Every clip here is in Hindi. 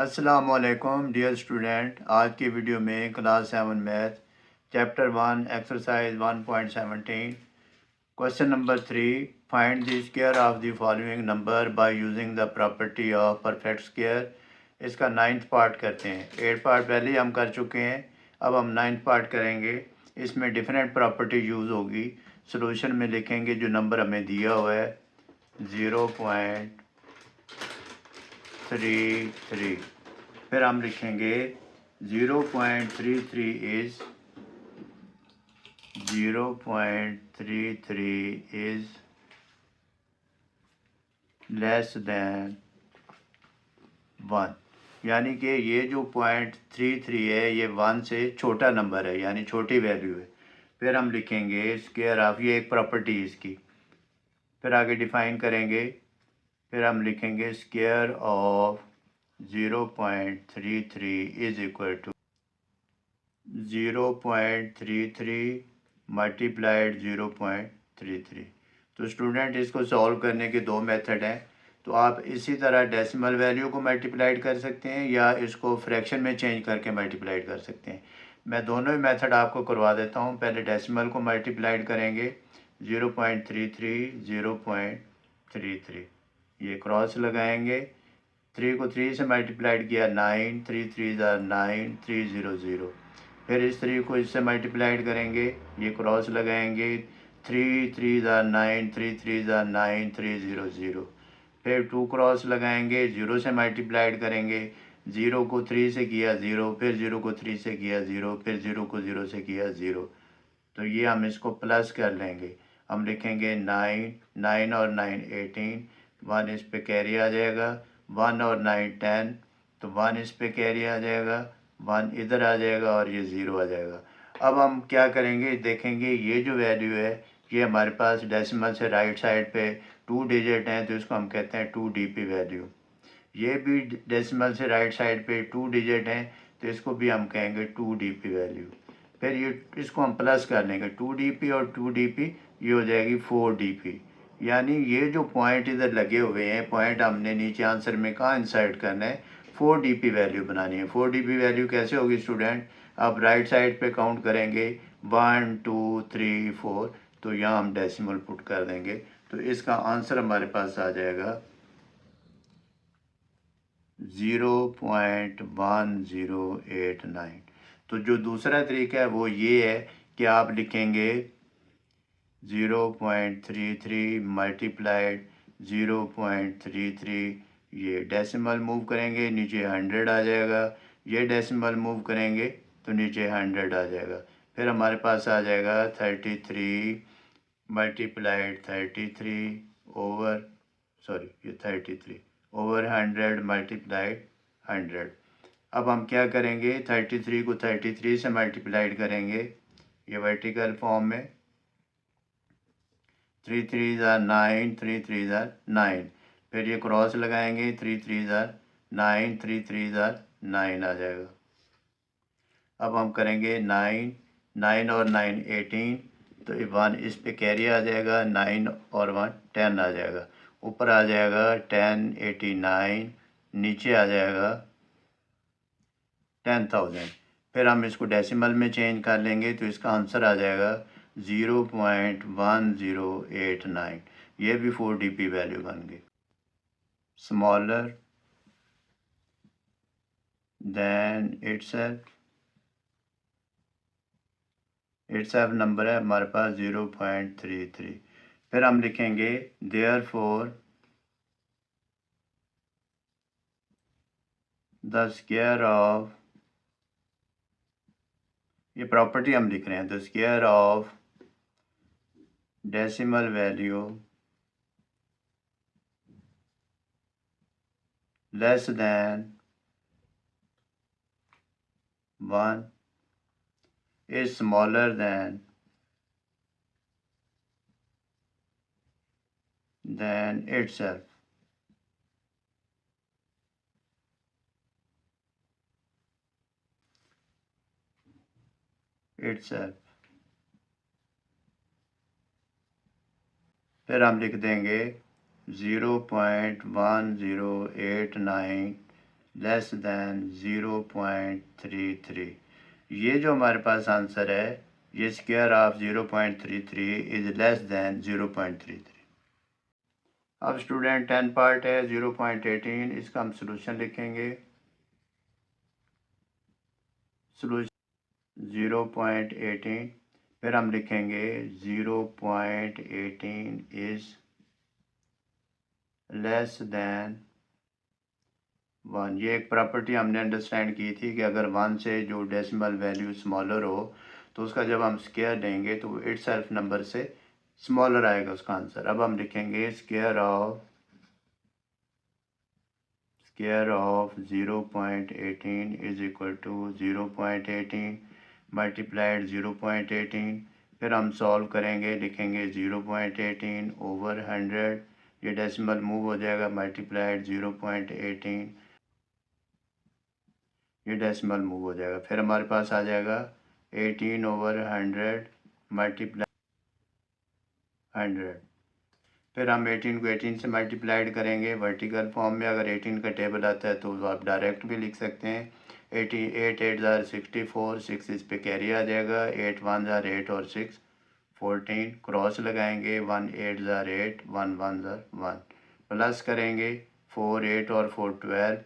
अस्सलामुअलैकुम डियर स्टूडेंट। आज की वीडियो में class 7 math chapter 1 exercise 1.17 question number 3 find the square of the following number by using the property of perfect square. इसका 9th पार्ट करते हैं। 8 पार्ट पहले ही हम कर चुके हैं, अब हम 9th पार्ट करेंगे। इसमें डिफरेंट प्रॉपर्टी यूज़ होगी। सॉल्यूशन में लिखेंगे जो नंबर हमें दिया हुआ है 0.33। फिर हम लिखेंगे 0.33 इज़ लेस दैन 1, यानी कि ये जो 0.33 है ये 1 से छोटा नंबर है, यानी छोटी वैल्यू है। फिर हम लिखेंगे स्क्वायर ऑफ, ये एक प्रॉपर्टी है इसकी। फिर आगे डिफाइन करेंगे। फिर हम लिखेंगे square of 0.33 is equal to 0.33 multiplied 0.33। तो स्टूडेंट इसको सॉल्व करने के दो मेथड हैं। तो आप इसी तरह डेसिमल वैल्यू को मल्टीप्लाइड कर सकते हैं या इसको फ्रैक्शन में चेंज करके मल्टीप्लाइड कर सकते हैं। मैं दोनों ही मेथड आपको करवा देता हूं। पहले डेसिमल को मल्टीप्लाइड करेंगे 0.33 0.33, ये क्रॉस लगाएंगे। 3 को 3 से मल्टीप्लाइड किया 9, 3 3 9, 300। फिर इस 3 को इससे मल्टीप्लाइड करेंगे, ये क्रॉस लगाएंगे। 3 3 9, 3 3 9, 300। फिर 2 क्रॉस लगाएंगे, 0 से मल्टीप्लाइड करेंगे। 0 को 3 से किया 0, फिर 0 को 3 से किया 0, फिर 0 को 0 से किया 0। तो ये हम इसको प्लस कर लेंगे। हम लिखेंगे 9, 9 और 9 18, 1 इस पे कैरी आ जाएगा। 1 और 9 10, तो 1 इस पे कैरी आ जाएगा, 1 इधर आ जाएगा और ये 0 आ जाएगा। अब हम क्या करेंगे, देखेंगे ये जो वैल्यू है ये हमारे पास डेसिमल से राइट साइड पे 2 डिजिट हैं, तो इसको हम कहते हैं 2DP वैल्यू। ये भी डेसिमल से राइट साइड पे 2 डिजिट हैं, तो इसको भी हम कहेंगे 2DP वैल्यू। फिर ये इसको हम प्लस कर लेंगे, 2DP और 2DP, ये हो जाएगी 4DP। यानी ये जो पॉइंट इधर लगे हुए हैं, पॉइंट हमने नीचे आंसर में कहाँ इंसर्ट करना है, 4DP वैल्यू बनानी है। 4DP वैल्यू कैसे होगी स्टूडेंट, आप राइट साइड पे काउंट करेंगे 1 2 3 4, तो यहाँ हम डेसिमल पुट कर देंगे। तो इसका आंसर हमारे पास आ जाएगा 0.1089। तो जो दूसरा तरीका है वो ये है कि आप लिखेंगे 0.33 मल्टीप्लाइड 0.33, ये डेसिमल मूव करेंगे नीचे 100 आ जाएगा। ये डेसिमल मूव करेंगे तो नीचे 100 आ जाएगा। फिर हमारे पास आ जाएगा 33 मल्टीप्लाइड 33 ओवर, सॉरी ये 33 ओवर 100 मल्टीप्लाइड 100। अब हम क्या करेंगे, 33 को 33 से मल्टीप्लाइड करेंगे, ये वर्टिकल फॉर्म में। 3 3 9, 3 3 9, फिर ये क्रॉस लगाएंगे, 3 3 9, 3 3 9 आ जाएगा। अब हम करेंगे 9, 9 और 9 18, तो 1 इस पे कैरी आ जाएगा, 9 और 1 10 आ जाएगा। ऊपर आ जाएगा 10 89, नीचे आ जाएगा 10,000। फिर हम इसको डेसिमल में चेंज कर लेंगे तो इसका आंसर आ जाएगा 0.1089। ये भी 4DP वैल्यू बन गई। स्मॉलर देन इट्सेल्फ नंबर है हमारे पास 0.33। फिर हम लिखेंगे देयरफॉर द स्क्वायर ऑफ, ये प्रॉपर्टी हम लिख रहे हैं, the square of decimal value less than 1 is smaller than itself। फिर हम लिख देंगे 0.1089 लेस दैन 0.33। ये जो हमारे पास आंसर है, ये square of 0.33 is less than 0.33। अब स्टूडेंट 10 पार्ट है 0.18, इसका हम सोल्यूशन लिखेंगे। सोल्यूशन 0.18, फिर हम लिखेंगे 0.18 इज लेस दैन 1। ये एक प्रॉपर्टी हमने अंडरस्टैंड की थी कि अगर 1 से जो डेसिमल वैल्यू स्मॉलर हो तो उसका जब हम स्क्वायर लेंगे तो इट सेल्फ नंबर से स्मॉलर आएगा उसका आंसर। अब हम लिखेंगे square of 0.18 is equal to 0.18 multiplied 0.18। फिर हम सॉल्व करेंगे, लिखेंगे 0.18 ओवर 100, ये डेसिमल मूव हो जाएगा, मल्टीप्लाइड 0.18, ये डेसिमल मूव हो जाएगा। फिर हमारे पास आ जाएगा 18 ओवर 100 मल्टीप्लाई 100। फिर हम 18 को 18 से मल्टीप्लाइड करेंगे वर्टिकल फॉर्म में। अगर 18 का टेबल आता है तो आप डायरेक्ट भी लिख सकते हैं। 8 ज़ार 64, 6 इस पे कैरी आ जाएगा, 8 1 ज़ार 8 और 6 14, क्रॉस लगाएंगे, 1 8 ज़ार 8, 1 1 ज़ार 1, प्लस करेंगे 4 8 और 4 12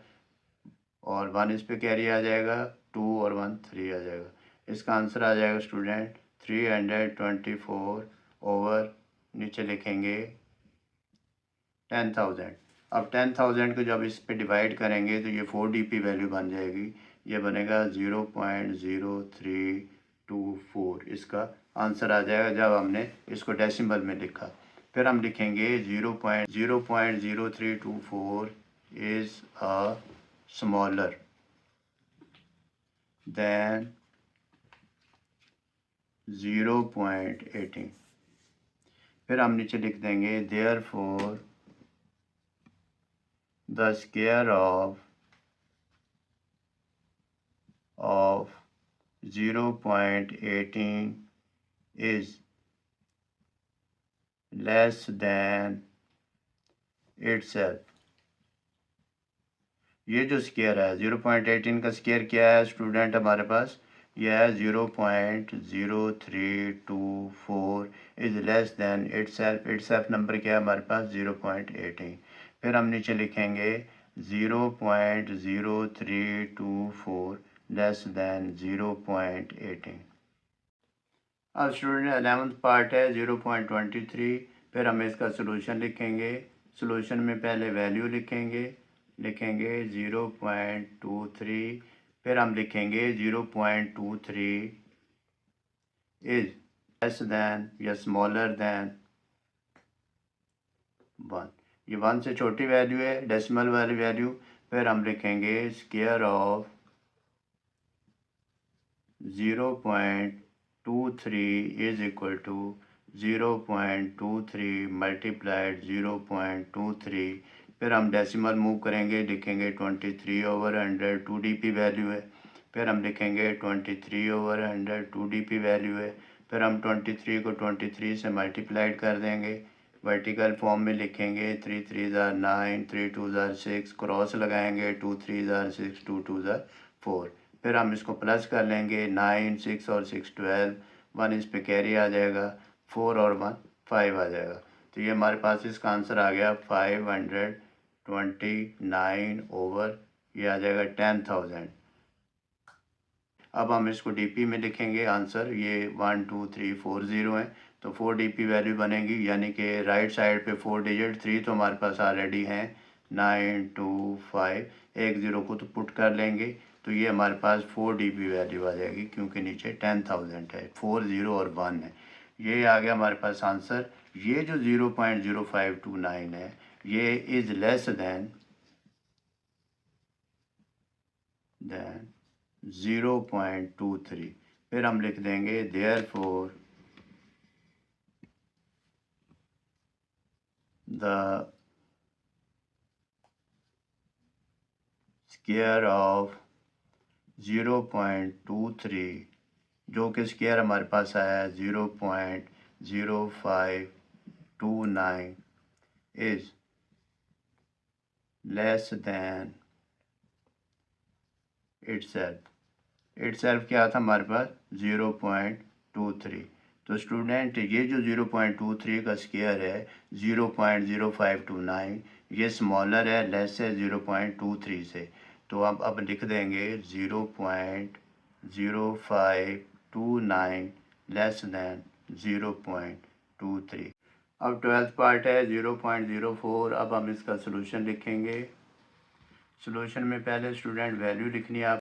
और 1 इस पे कैरी आ जाएगा, 2 और 1 3 आ जाएगा। इसका आंसर आ जाएगा स्टूडेंट 324 ओवर, नीचे लिखेंगे 10,000। अब 10,000 को जब इस पे डिवाइड करेंगे तो ये 4 DP वैल्यू बन जाएगी, ये बनेगा 0.0324। इसका आंसर आ जाएगा जब हमने इसको डेसिमल में लिखा। फिर हम लिखेंगे 0.0324 इज़ अ स्मॉलर देन 0.18। फिर हम नीचे लिख देंगे therefore the square of 0.18 is less than itself। ये जो स्क्वायर है 0.18 का स्क्वायर क्या है स्टूडेंट हमारे पास, यह है 0.0324 is less than itself. Itself number क्या है हमारे पास 0.18। फिर हम नीचे लिखेंगे 0.0324 लेस दैन 0.18। अब स्टूडेंट 11th पार्ट है 0.23। फिर हम इसका सोल्यूशन लिखेंगे। सोल्यूशन में पहले वैल्यू लिखेंगे 0.23। फिर हम लिखेंगे 0.23 इज लेस दैन या स्मॉलर दैन 1। ये 1 से छोटी वैल्यू है, डेसिमल वाली वैल्यू। फिर हम लिखेंगे square of 0.23 is equal to 0.23 multiplied 0.23। फिर हम डेसिमल मूव करेंगे, लिखेंगे 23 ओवर 100, 2 DP वैल्यू है। फिर हम लिखेंगे 23 ओवर 100, 2 DP वैल्यू है। फिर हम 23 को 23 से मल्टीप्लाइड कर देंगे, वर्टिकल फॉर्म में लिखेंगे 3 3 ज़ार 9, 3 2 ज़ार 6, क्रॉस लगाएंगे 2 3 ज़ार 6, 2 2 ज़ार 4। फिर हम इसको प्लस कर लेंगे 9 6 और 6 12, 1 इस पे कैरी आ जाएगा, 4 और 1 5 आ जाएगा। तो ये हमारे पास इसका आंसर आ गया 529 ओवर, ये आ जाएगा 10,000। अब हम इसको DP में लिखेंगे आंसर, ये 1 2 3 4 0 है तो 4 DP वैल्यू बनेगी, यानी कि राइट साइड पे 4 डिजिट, 3 तो हमारे पास ऑलरेडी हैं, 9 2 5, एक ज़ीरो को तो पुट कर लेंगे तो ये हमारे पास 4 DP वैल्यू आ जाएगी, क्योंकि नीचे 10,000 है, 4 0 और 1 है। ये आ गया हमारे पास आंसर। ये जो 0.0529 है ये इज़ लेस दैन 0.23। फिर हम लिख देंगे देयरफॉर द स्क्वायर ऑफ 0.23, जो कि स्क्वायर हमारे पास आया है 0.0529 is less than it self क्या था हमारे पास 0.23। तो स्टूडेंट ये जो 0.23 का स्क्वायर है 0.0529, ये स्मॉलर है, लेस है 0.23 से। तो अब लिख देंगे 0.0529 लेस दैन 0.23। अब 12th पार्ट है 0.04। अब हम इसका सोल्यूशन लिखेंगे। सोल्यूशन में पहले स्टूडेंट वैल्यू लिखनी है आप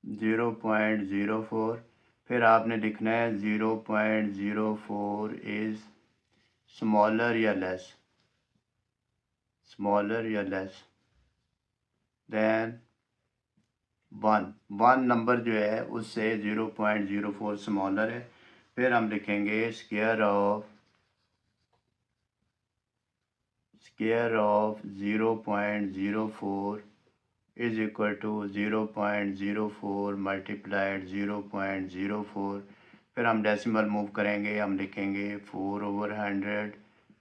0.04, फिर आपने लिखना है 0.04 इज़ स्मॉलर या लेस देन 1 नंबर जो है उससे 0.04 स्मॉलर है। फिर हम लिखेंगे square of 0.04 is equal to 0.04 multiplied 0.04। फिर हम डेसिमल मूव करेंगे, हम लिखेंगे 4/100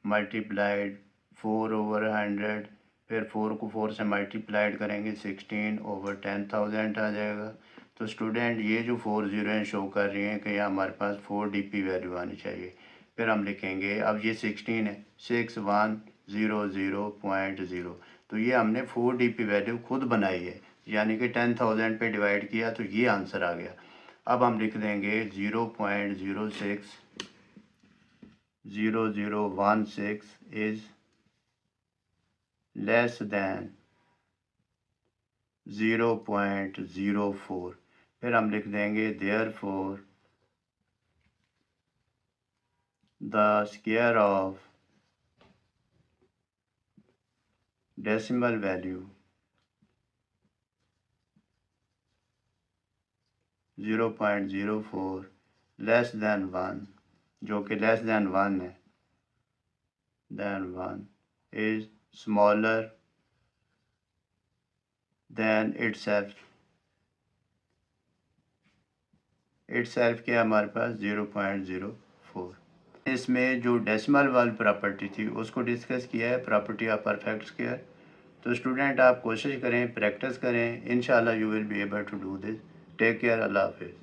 मल्टीप्लाइड 4/100। फिर 4 को 4 से मल्टीप्लाइड करेंगे 16/10,000 आ जाएगा। तो स्टूडेंट ये जो 4 ज़ीरो शो कर रही हैं कि यहाँ हमारे पास 4 DP वैल्यू आनी चाहिए। फिर हम लिखेंगे, अब ये 16 है, 6100.0, तो ये हमने 4 DP वैल्यू खुद बनाई है, यानी कि 10,000 पे डिवाइड किया तो ये आंसर आ गया। अब हम लिख देंगे 0.060016 इज़ लेस दैन 0.04। फिर हम लिख देंगे therefore the square of decimal value 0.04 less than 1, जो कि लेस दैन 1 है, इज स्मॉलर दैन इटसेल्फ के हमारे पास 0.04। इसमें जो डेसिमल वाली प्रॉपर्टी थी उसको डिस्कस किया है, प्रॉपर्टी ऑफ परफेक्ट स्क्वायर। तो स्टूडेंट आप कोशिश करें, प्रैक्टिस करें, इंशाल्लाह you will be able to do this. Take care, अल्लाह हाफिज़।